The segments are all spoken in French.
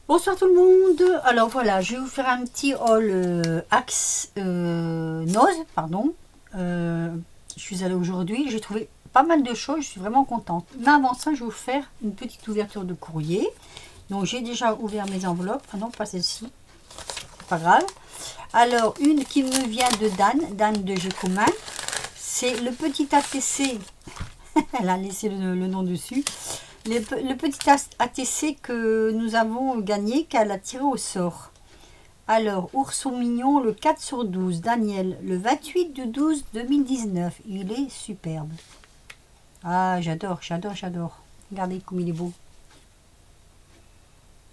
Bonsoir tout le monde. Alors voilà, je vais vous faire un petit haul Axe Nose, pardon. Je suis allée aujourd'hui, j'ai trouvé pas mal de choses, je suis vraiment contente. Mais avant ça, je vais vous faire une petite ouverture de courrier. Donc j'ai déjà ouvert mes enveloppes. Ah non, pas celle-ci. C'est pas grave. Alors, une qui me vient de Dan de Gécomin. C'est le petit ATC. Elle a laissé le nom dessus. Le petit ATC que nous avons gagné, qu'elle a tiré au sort. Alors, Ourson Mignon, le 4/12. Daniel, le 28 du 12 2019. Il est superbe. Ah, j'adore. Regardez comme il est beau.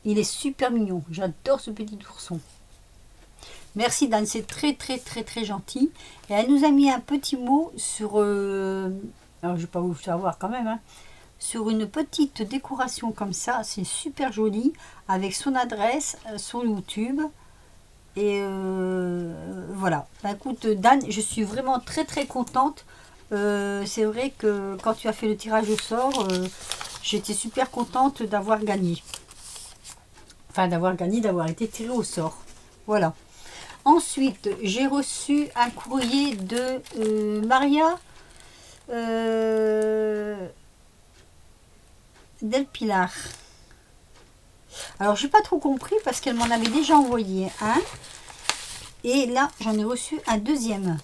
Il est super mignon. J'adore ce petit ourson. Merci Dan, c'est très gentil. Et elle nous a mis un petit mot sur... alors, je ne vais pas vous faire voir quand même, hein. Sur une petite décoration comme ça, c'est super joli, avec son adresse, son YouTube. Et voilà. Bah, écoute Dan, je suis vraiment très contente. C'est vrai que quand tu as fait le tirage au sort, j'étais super contente d'avoir gagné. Enfin, d'avoir été tiré au sort. Voilà. Ensuite, j'ai reçu un courrier de Maria Del Pilar. Alors, j'ai pas trop compris parce qu'elle m'en avait déjà envoyé un. Et là, j'en ai reçu un deuxième.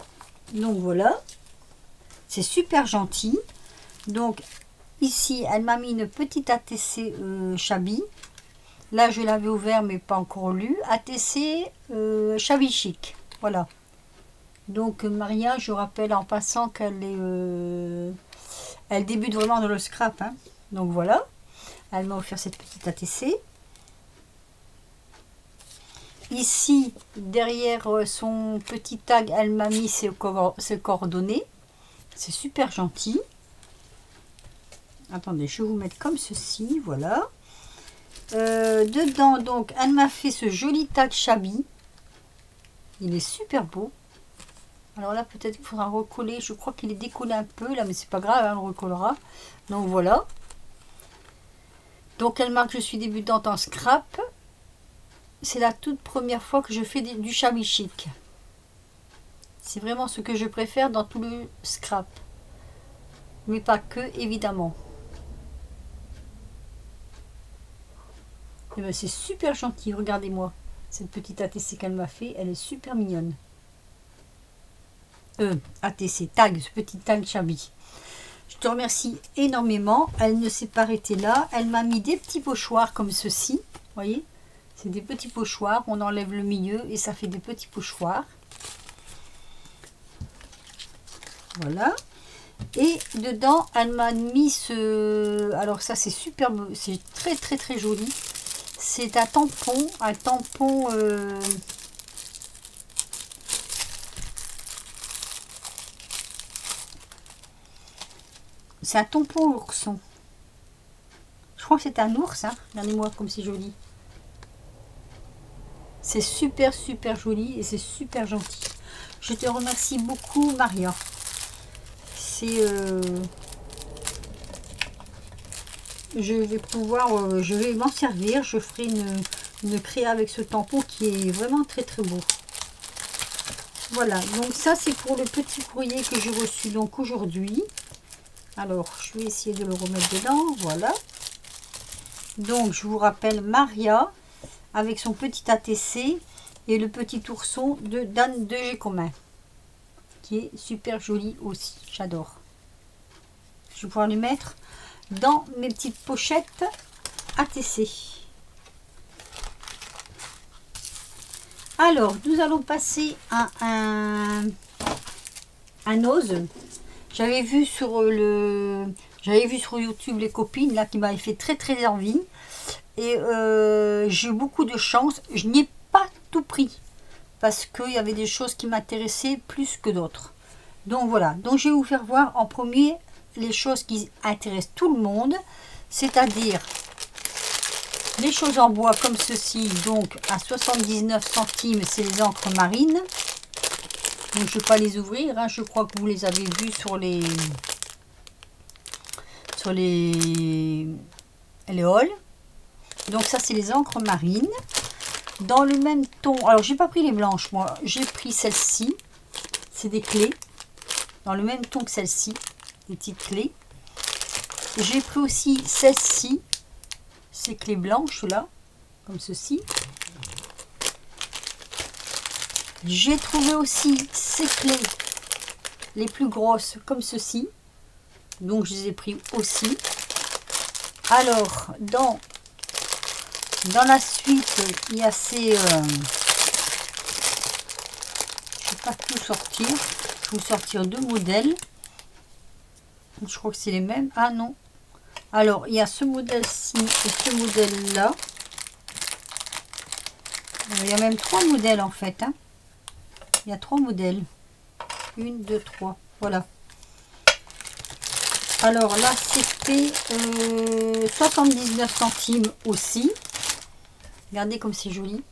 Donc, voilà. C'est super gentil. Donc, ici, elle m'a mis une petite ATC Chabi. Là, je l'avais ouvert, mais pas encore lu. ATC Chabi Chic. Voilà. Donc, Maria, je rappelle en passant qu'elle est... elle débute vraiment dans le scrap. Hein. Donc, voilà. Elle m'a offert cette petite ATC. Ici, derrière son petit tag, elle m'a mis ses coordonnées. C'est super gentil. Attendez, je vais vous mettre comme ceci. Voilà. Dedans, donc, elle m'a fait ce joli tag Chabi. Il est super beau. Alors là, peut-être qu'il faudra recoller. Je crois qu'il est décollé un peu, là, mais c'est pas grave, hein, on le recollera. Donc, voilà. Donc, elle marque que je suis débutante en scrap. C'est la toute première fois que je fais du Chabi Chic. C'est vraiment ce que je préfère dans tout le scrap. Mais pas que, évidemment. Et ben, c'est super gentil, regardez-moi. Cette petite ATC qu'elle m'a fait, elle est super mignonne. ATC, tag, ce petit tag Chabi. Je te remercie énormément. Elle ne s'est pas arrêtée là. Elle m'a mis des petits pochoirs comme ceci. Vous voyez, c'est des petits pochoirs. On enlève le milieu et ça fait des petits pochoirs. Voilà. Et dedans, elle m'a mis ce... Alors ça, c'est superbe. C'est très joli. C'est un tampon. C'est un tampon ourson. Je crois que c'est un ours, hein. Regardez-moi comme c'est joli. C'est super joli et c'est super gentil. Je te remercie beaucoup, Maria. C'est... je vais pouvoir... je vais m'en servir. Je ferai une créa avec ce tampon qui est vraiment très beau. Voilà, donc ça c'est pour le petit courrier que j'ai reçu donc aujourd'hui. Alors, je vais essayer de le remettre dedans. Voilà. Donc, je vous rappelle Maria avec son petit ATC et le petit ourson de Dan de Gécomin qui est super joli aussi. J'adore. Je vais pouvoir les mettre dans mes petites pochettes ATC. Alors, nous allons passer à un ose. J'avais vu sur YouTube les copines là qui m'avaient fait très envie et j'ai eu beaucoup de chance. Je n'y ai pas tout pris parce qu'il y avait des choses qui m'intéressaient plus que d'autres. Donc voilà, donc je vais vous faire voir en premier les choses qui intéressent tout le monde, c'est-à-dire les choses en bois comme ceci, donc à 79 centimes, c'est les encres marines. Donc je ne vais pas les ouvrir, hein. Je crois que vous les avez vus sur les hauls. Donc ça, c'est les encres marines. Dans le même ton, alors j'ai pas pris les blanches, moi. J'ai pris celle-ci. C'est des clés. Dans le même ton que celle-ci. Des petites clés. J'ai pris aussi celle-ci. Ces clés blanches, là. Comme ceci. J'ai trouvé aussi ces clés. Les plus grosses, comme ceci. Donc je les ai pris aussi. Alors, dans la suite, il y a ces... je ne vais pas tout sortir. Je vais vous sortir deux modèles. Je crois que c'est les mêmes. Ah non. Alors, il y a ce modèle-ci et ce modèle-là. Il y a même trois modèles en fait. Hein. Il y a trois modèles. 1, 2, 3. Voilà. Alors là, c'était 79 centimes aussi. Regardez comme c'est joli.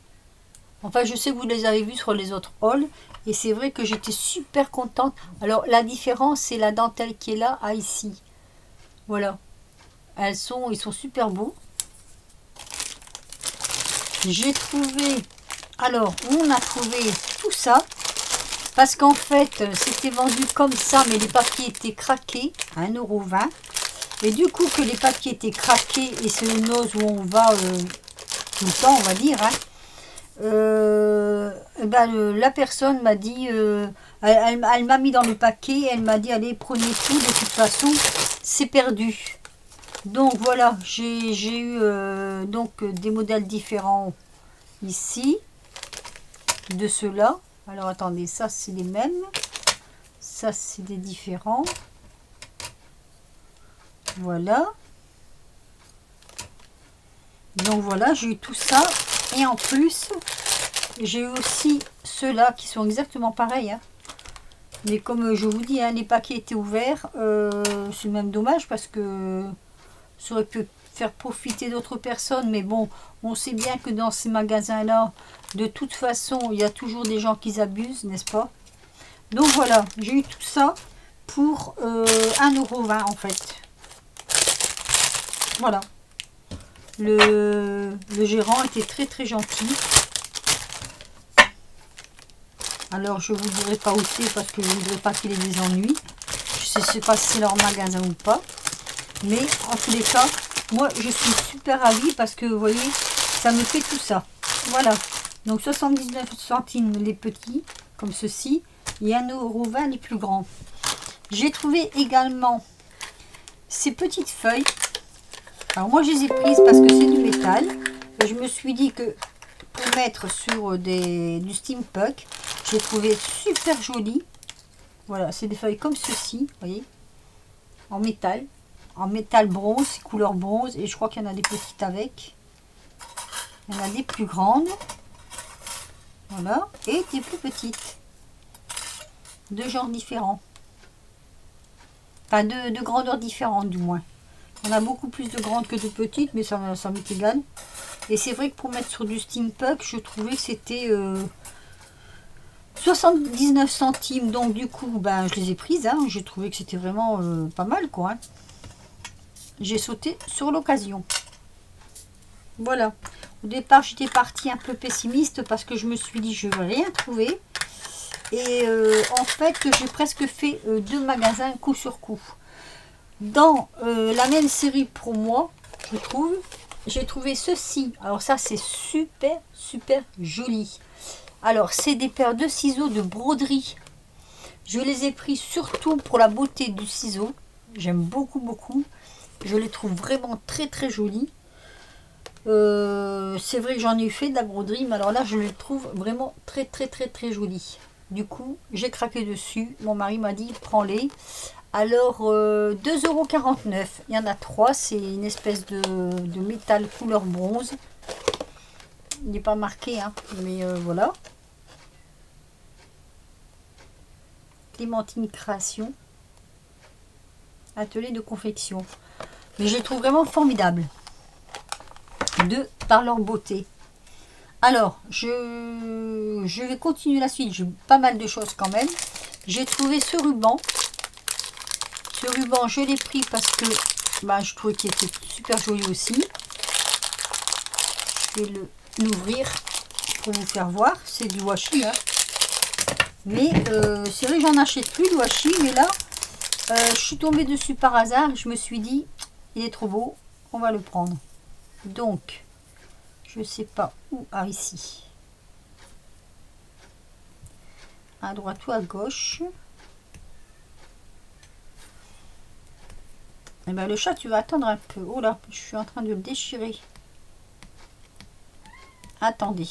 Enfin, je sais que vous les avez vus sur les autres hauls. Et c'est vrai que j'étais super contente. Alors, la différence, c'est la dentelle qui est là à ici. Voilà. Ils sont super beaux. J'ai trouvé... Alors, on a trouvé tout ça. Parce qu'en fait, c'était vendu comme ça, mais les papiers étaient craqués à 1,20 €. Et du coup, que les papiers étaient craqués, et c'est une ose où on va tout le temps, on va dire, hein, la personne m'a dit, elle m'a mis dans le paquet, elle m'a dit, allez, prenez tout, de toute façon, c'est perdu. Donc voilà, j'ai eu donc des modèles différents ici, de ceux-là. Alors attendez, ça c'est les mêmes, ça c'est des différents. Voilà. Donc voilà, j'ai eu tout ça. Et en plus, j'ai eu aussi ceux-là qui sont exactement pareils. Hein. Mais comme je vous dis, hein, les paquets étaient ouverts. C'est même dommage parce que ça aurait pu faire profiter d'autres personnes. Mais bon, on sait bien que dans ces magasins-là, de toute façon, il y a toujours des gens qui abusent, n'est-ce pas? Donc voilà, j'ai eu tout ça pour 1,20 € en fait. Voilà. Le gérant était très très gentil. Alors je ne vous dirai pas où c'est parce que je ne voudrais pas qu'il ait des ennuis. Je ne sais pas si c'est leur magasin ou pas. Mais en tous les cas, moi je suis super ravie parce que vous voyez, ça me fait tout ça. Voilà. Donc 79 centimes les petits, comme ceci. Et 1,20 € les plus grands. J'ai trouvé également ces petites feuilles. Alors moi je les ai prises parce que c'est du métal. Et je me suis dit que pour mettre sur du steampunk, j'ai trouvé super joli. Voilà, c'est des feuilles comme ceci, vous voyez, en métal bronze, couleur bronze. Et je crois qu'il y en a des petites avec. Il y en a des plus grandes. Voilà, et des plus petites. De genres différents. Enfin, de grandeurs différentes du moins. On a beaucoup plus de grandes que de petites, mais ça m'est égal. Et c'est vrai que pour mettre sur du steampunk, je trouvais que c'était 79 centimes. Donc du coup, ben, je les ai prises. Hein. J'ai trouvé que c'était vraiment pas mal, quoi. Hein. J'ai sauté sur l'occasion. Voilà. Au départ, j'étais partie un peu pessimiste parce que je me suis dit, je ne vais rien trouver. Et en fait, j'ai presque fait deux magasins coup sur coup. Dans la même série pour moi, je trouve, j'ai trouvé ceci. Alors ça, c'est super, super joli. Alors, c'est des paires de ciseaux de broderie. Je les ai pris surtout pour la beauté du ciseau. J'aime beaucoup, beaucoup. Je les trouve vraiment très, très jolis. C'est vrai que j'en ai fait de la broderie, mais alors là, je les trouve vraiment très, très, très, très jolis. Du coup, j'ai craqué dessus. Mon mari m'a dit, prends-les. Alors, 2,49 €. Il y en a trois. C'est une espèce de métal couleur bronze. Il n'est pas marqué, hein, mais voilà. Clémentine Création. Atelier de confection. Mais je les trouve vraiment formidables. Par leur beauté. Alors, je vais continuer la suite. J'ai pas mal de choses quand même. J'ai trouvé ce ruban. Ce ruban, je l'ai pris parce que je trouvais qu'il était super joli aussi. Je vais l'ouvrir pour vous faire voir. C'est du washi, hein. Mais c'est vrai que j'en achète plus de washi, mais là, je suis tombée dessus par hasard. Je me suis dit, il est trop beau, on va le prendre. Donc, je sais pas où. Ah, ici. À droite ou à gauche. Et ben le chat, tu vas attendre un peu. Oh là, je suis en train de le déchirer. Attendez.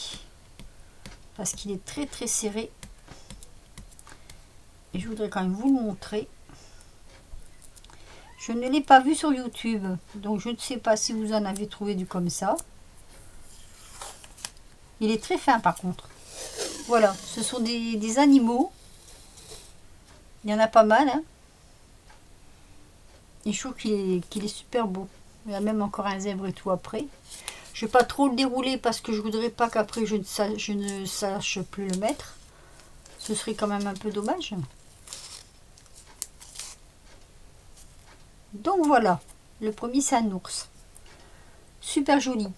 Parce qu'il est très très serré. Et je voudrais quand même vous le montrer. Je ne l'ai pas vu sur YouTube. Donc je ne sais pas si vous en avez trouvé du comme ça. Il est très fin par contre. Voilà, ce sont des animaux. Il y en a pas mal, hein. Et je trouve qu'il est super beau. Il y a même encore un zèbre et tout après. Je vais pas trop le dérouler parce que je voudrais pas qu'après je ne sache plus le mettre. Ce serait quand même un peu dommage. Donc voilà, le premier c'est un ours. Super joli.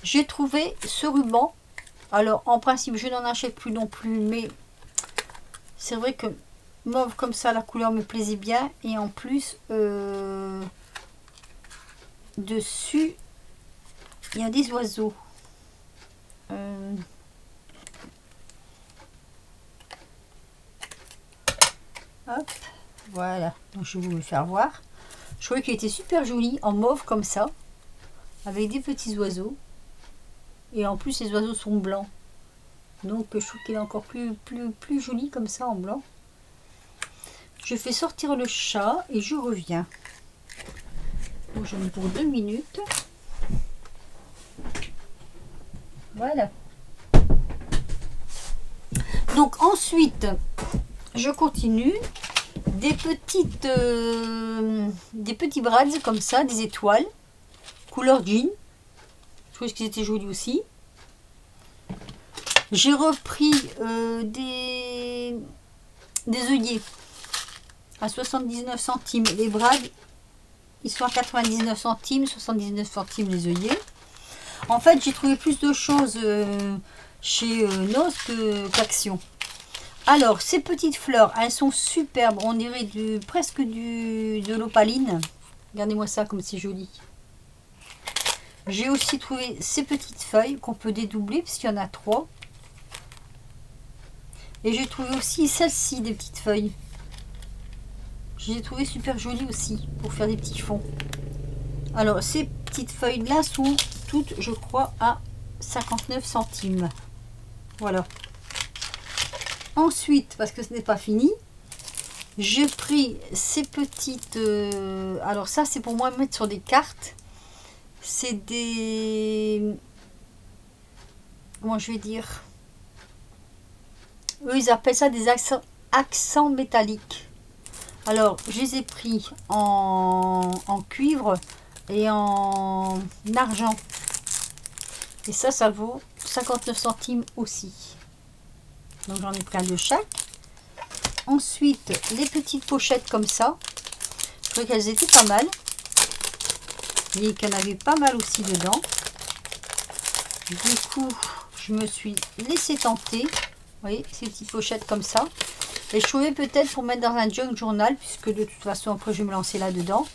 J'ai trouvé ce ruban. Alors en principe je n'en achète plus non plus, mais c'est vrai que mauve comme ça, la couleur me plaisait bien. Et en plus, dessus, il y a des oiseaux. Hop, voilà. Donc je vais vous le faire voir. Je trouvais qu'il était super joli, en mauve comme ça, avec des petits oiseaux. Et en plus, les oiseaux sont blancs. Donc je trouve qu'il est encore plus joli comme ça en blanc. Je fais sortir le chat et je reviens. Donc j'en ai pour 2 minutes. Voilà. Donc ensuite, je continue. Des petits brads comme ça, des étoiles. Couleur jean. Je trouve qu'ils étaient jolis aussi. J'ai repris des œillets à 79 centimes. Les brads, ils sont à 99 centimes, 79 centimes les œillets. En fait, j'ai trouvé plus de choses chez Noz qu'Action. Alors, ces petites fleurs, elles sont superbes. On dirait presque de l'opaline. Regardez-moi ça comme c'est joli. J'ai aussi trouvé ces petites feuilles qu'on peut dédoubler puisqu'il y en a 3. Et j'ai trouvé aussi celle-ci, des petites feuilles. Je les ai trouvées super jolies aussi pour faire des petits fonds. Alors, ces petites feuilles-là sont toutes, je crois, à 59 centimes. Voilà. Ensuite, parce que ce n'est pas fini, j'ai pris ces petites... alors ça, c'est pour moi mettre sur des cartes. C'est des... Comment je vais dire? Eux, ils appellent ça des accents métalliques. Alors, je les ai pris en cuivre et en argent. Et ça vaut 59 centimes aussi. Donc, j'en ai pris un de chaque. Ensuite, les petites pochettes comme ça. Je trouvais qu'elles étaient pas mal. Vous voyez qu'il y en avait pas mal aussi dedans. Du coup, je me suis laissé tenter. Vous voyez, ces petites pochettes comme ça. Et je trouvais peut-être pour mettre dans un junk journal, puisque de toute façon, après, je vais me lancer là-dedans.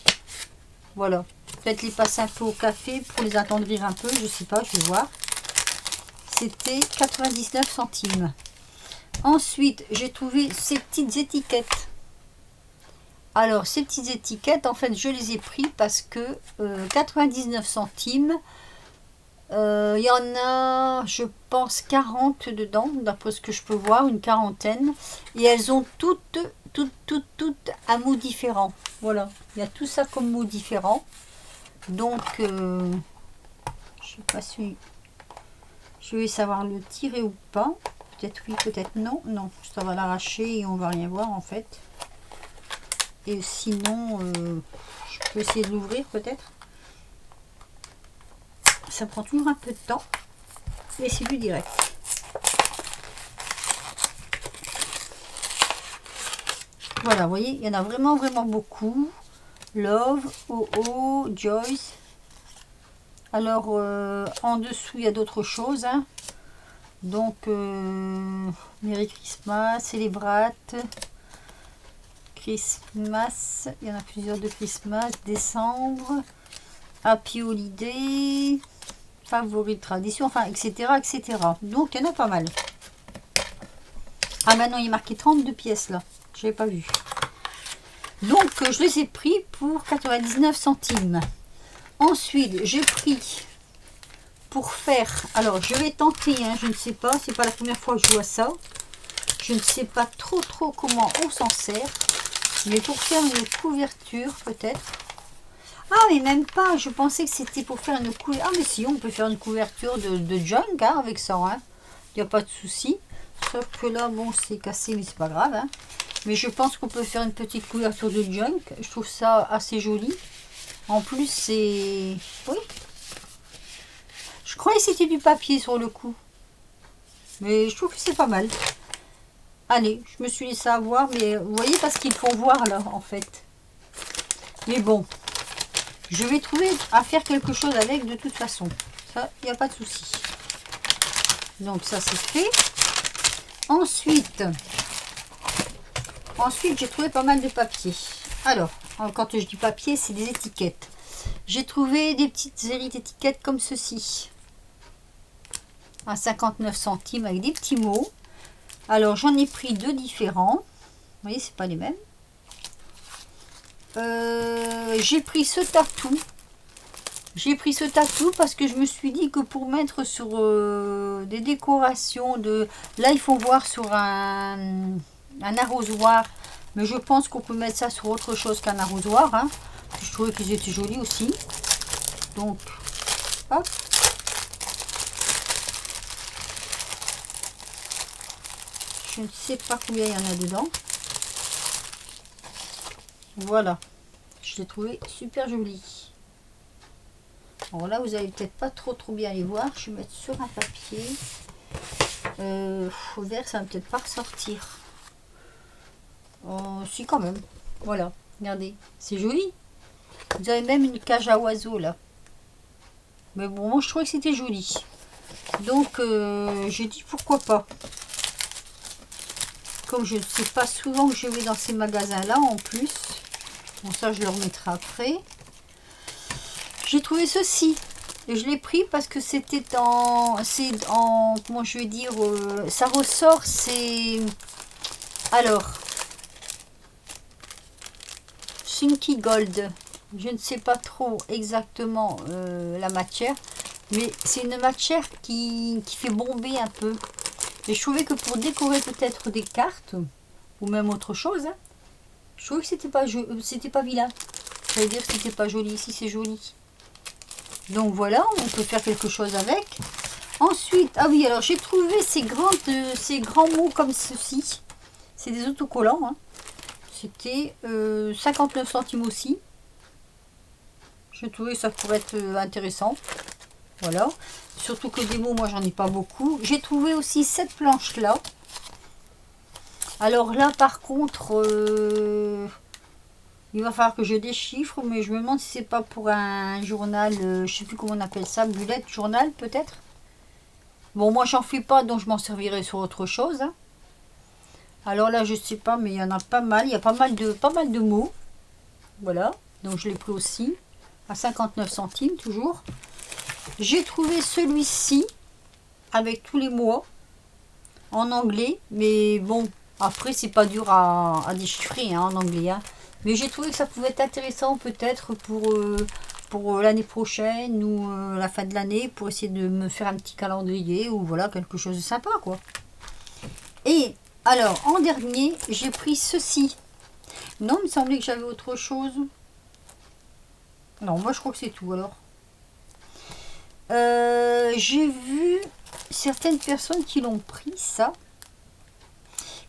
Voilà. Peut-être les passer un peu au café pour les attendrir un peu. Je sais pas, je vais voir. C'était 99 centimes. Ensuite, j'ai trouvé ces petites étiquettes. Alors, ces petites étiquettes, en fait, je les ai pris parce que 99 centimes, il y en a, je pense, 40 dedans, d'après ce que je peux voir, une quarantaine. Et elles ont toutes un mot différent. Voilà, il y a tout ça comme mot différent. Donc, je ne sais pas si je vais savoir le tirer ou pas. Peut-être oui, peut-être non. Non, ça va l'arracher et on va rien voir en fait. Et sinon, je peux essayer de l'ouvrir peut-être. Ça prend toujours un peu de temps. Mais c'est du direct. Voilà, vous voyez, il y en a vraiment beaucoup. Love, OO, Joyce. Alors, en dessous, il y a d'autres choses. Hein. Donc, Merry Christmas, Celebrate, Christmas, il y en a plusieurs de Christmas, décembre, Happy Holiday, Favorite Tradition, enfin, etc., etc. Donc, il y en a pas mal. Ah, maintenant, il est marqué 32 pièces, là. Je n'avais pas vu. Donc, je les ai pris pour 99 centimes. Ensuite, j'ai pris pour faire... Alors, je vais tenter, hein, je ne sais pas. C'est pas la première fois que je vois ça. Je ne sais pas trop comment on s'en sert. Mais pour faire une couverture, peut-être. Ah, mais même pas. Je pensais que c'était pour faire une couverture. Ah, mais si, on peut faire une couverture de junk hein, avec ça. Hein. Il n'y a pas de souci. Sauf que là, bon, c'est cassé, mais c'est pas grave. Hein. Mais je pense qu'on peut faire une petite couverture de junk. Je trouve ça assez joli. En plus, c'est... Oui. Je croyais que c'était du papier sur le coup. Mais je trouve que c'est pas mal. Allez, je me suis laissé avoir. Mais vous voyez, parce qu'ils font voir là, en fait. Mais bon. Je vais trouver à faire quelque chose avec de toute façon. Ça, il n'y a pas de souci. Donc ça, c'est fait. Ensuite, j'ai trouvé pas mal de papier. Alors, quand je dis papier, c'est des étiquettes. J'ai trouvé des petites séries d'étiquettes comme ceci. À 59 centimes avec des petits mots. Alors, j'en ai pris deux différents. Vous voyez, c'est pas les mêmes. J'ai pris ce tatou. J'ai pris ce tatou parce que je me suis dit que pour mettre sur des décorations de... Là, il faut voir sur un arrosoir. Mais je pense qu'on peut mettre ça sur autre chose qu'un arrosoir. Hein. Je trouvais qu'ils étaient jolis aussi. Donc, hop. Je ne sais pas combien il y en a dedans. Voilà. Je l'ai trouvé super joli. Alors là, vous n'allez peut-être pas trop bien les voir. Je vais mettre sur un papier. Au vert, ça va peut-être pas ressortir. Si, quand même. Voilà. Regardez. C'est joli. Vous avez même une cage à oiseaux là. Mais bon, moi je trouvais que c'était joli. Donc, j'ai dit pourquoi pas. Comme je ne sais pas souvent que je vais dans ces magasins-là en plus. Bon, ça, je le remettrai après. J'ai trouvé ceci. Et je l'ai pris parce que c'était en... C'est en... Comment je vais dire ça ressort, c'est... Alors... Chunky Gold. Je ne sais pas trop exactement la matière. Mais c'est une matière qui fait bomber un peu. Et je trouvais que pour décorer peut-être des cartes, ou même autre chose, hein, je trouvais que c'était pas vilain. Ça veut dire que c'était pas joli. Ici, c'est joli. Donc voilà, on peut faire quelque chose avec. Ensuite, ah oui, alors j'ai trouvé ces grands mots comme ceci. C'est des autocollants. Hein. C'était 59 centimes aussi. Je trouvais que ça pourrait être intéressant. Voilà. Surtout que des mots, moi, j'en ai pas beaucoup. J'ai trouvé aussi cette planche-là. Alors là, par contre, il va falloir que je déchiffre, mais je me demande si c'est pas pour un journal, je sais plus comment on appelle ça, bullet journal peut-être. Bon, moi, j'en fais pas, donc je m'en servirai sur autre chose. Hein. Alors là, je sais pas, mais il y en a pas mal. Il y a pas mal de mots. Voilà. Donc, je l'ai pris aussi. À 59 centimes, toujours. J'ai trouvé celui-ci. Avec tous les mots. En anglais. Mais bon, après, c'est pas dur à déchiffrer hein, en anglais. Hein. Mais j'ai trouvé que ça pouvait être intéressant peut-être pour l'année prochaine ou la fin de l'année. Pour essayer de me faire un petit calendrier. Ou voilà, quelque chose de sympa, quoi. Et... Alors, en dernier, j'ai pris ceci. Non, il me semblait que j'avais autre chose. Non, moi je crois que c'est tout alors. J'ai vu certaines personnes qui l'ont pris, ça.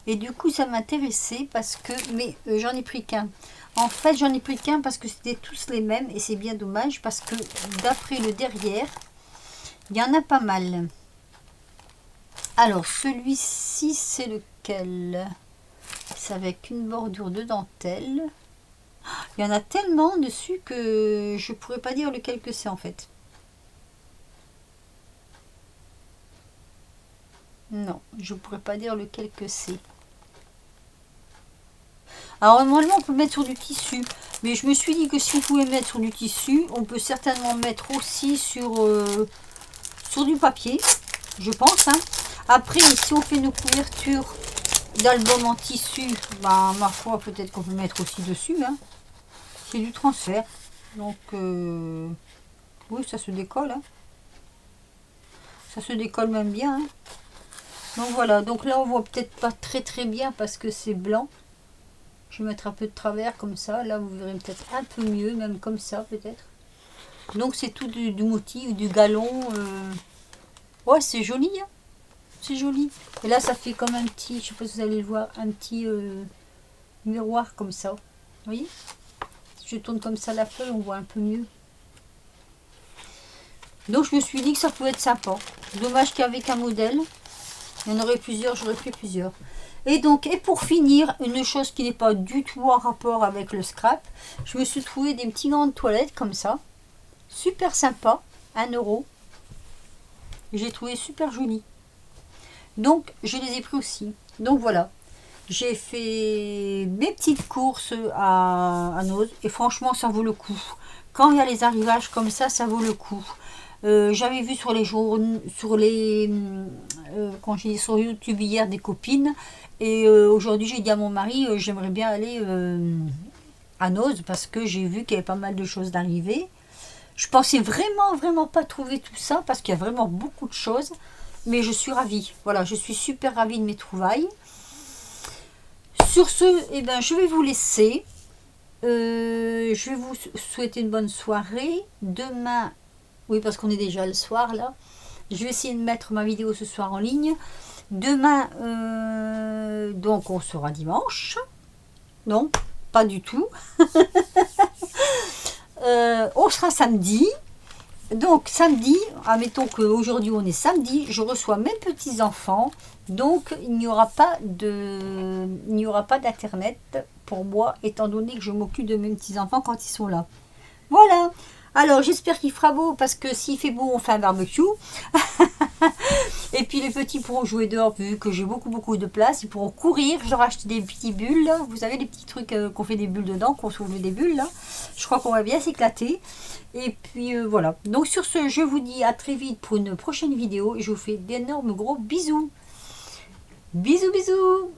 Et du coup, ça m'intéressait parce que... Mais j'en ai pris qu'un. En fait, j'en ai pris qu'un parce que c'était tous les mêmes. Et c'est bien dommage parce que d'après le derrière, il y en a pas mal. Alors, celui-ci, c'est lequel? C'est avec une bordure de dentelle. Il y en a tellement dessus que je pourrais pas dire lequel que c'est en fait. Non, je pourrais pas dire lequel que c'est. Alors normalement on peut mettre sur du tissu, mais je me suis dit que si on pouvait mettre sur du tissu, on peut certainement mettre aussi sur du papier, je pense. Hein. Après, si on fait une couverture d'album en tissu, bah, ma foi, peut-être qu'on peut mettre aussi dessus. Hein. C'est du transfert. Donc, oui, ça se décolle. Hein. Ça se décolle même bien. Hein. Donc voilà, donc là on voit peut-être pas très très bien parce que c'est blanc. Je vais mettre un peu de travers comme ça. Là vous verrez peut-être un peu mieux, même comme ça peut-être. Donc c'est tout du motif, du galon. Ouais, c'est joli. Hein. C'est joli. Et là ça fait comme un petit, je sais pas si vous allez le voir, un petit miroir comme ça. Vous voyez? Si je tourne comme ça la feuille, on voit un peu mieux. Donc je me suis dit que ça pouvait être sympa. Dommage qu'avec un modèle, il y en aurait plusieurs, j'aurais fait plusieurs. Et donc, et pour finir, une chose qui n'est pas du tout en rapport avec le scrap, je me suis trouvé des petits gants de toilette comme ça. Super sympa, 1 €. J'ai trouvé super joli. Donc, je les ai pris aussi. Donc voilà, j'ai fait mes petites courses à Noz et franchement, ça vaut le coup. Quand il y a les arrivages comme ça vaut le coup. J'avais vu sur les journaux, quand j'ai dit sur YouTube hier des copines et aujourd'hui j'ai dit à mon mari j'aimerais bien aller à Noz parce que j'ai vu qu'il y avait pas mal de choses d'arriver. Je pensais vraiment pas trouver tout ça parce qu'il y a vraiment beaucoup de choses, mais je suis ravie. Voilà, je suis super ravie de mes trouvailles. Sur ce, eh ben, je vais vous laisser. Je vais vous souhaiter une bonne soirée. Demain, oui, parce qu'on est déjà le soir là. Je vais essayer de mettre ma vidéo ce soir en ligne. Demain, donc on sera dimanche. Non, pas du tout. On sera samedi. Donc samedi, admettons qu'aujourd'hui on est samedi, je reçois mes petits-enfants. Donc il n'y aura pas d'internet pour moi, étant donné que je m'occupe de mes petits-enfants quand ils sont là. Voilà. Alors j'espère qu'il fera beau parce que s'il fait beau on fait un barbecue. Et puis les petits pourront jouer dehors vu que j'ai beaucoup de place. Ils pourront courir. Je leur ai acheté des petits bulles. Là. Vous savez les petits trucs qu'on fait des bulles dedans, qu'on souffle des bulles là. Je crois qu'on va bien s'éclater. Et puis voilà. Donc sur ce, je vous dis à très vite pour une prochaine vidéo. Et je vous fais d'énormes gros bisous. Bisous bisous.